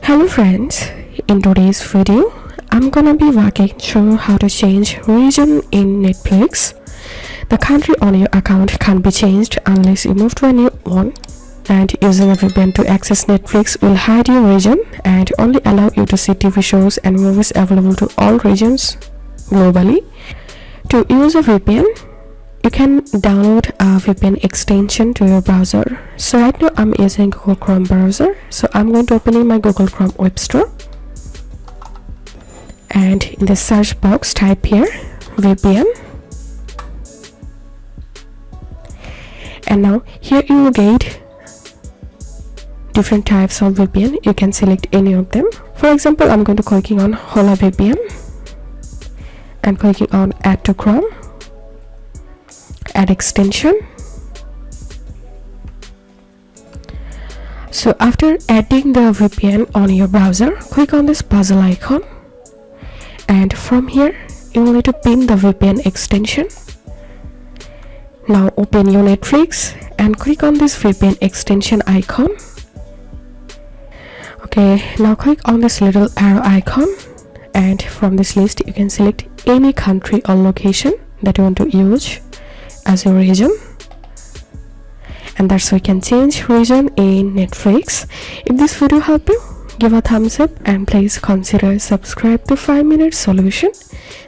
Hello friends, in today's video I'm gonna be walking through how to change region in Netflix. The country on your account can't be changed unless you move to a new one, and using a VPN to access Netflix will hide your region and only allow you to see TV shows and movies available to all regions globally. To use a VPN, you can download a VPN extension to your browser. So right now I'm using Google Chrome browser, so I'm going to open in my Google Chrome web store, and in the search box type here VPN, and now here you will get different types of VPN. You can select any of them. For example, I'm going to clicking on Hola VPN and clicking on add to Chrome, add extension. So after adding the VPN on your browser, click on this puzzle icon, and from here you will need to pin the VPN extension. Now open your Netflix and click on this VPN extension icon. Okay, now click on this little arrow icon, and from this list you can select any country or location that you want to use as your region, and that's how you can change region in Netflix. If this video helped you, give a thumbs up and please consider subscribe to 5 Minute Solution.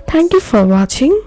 Thank you for watching.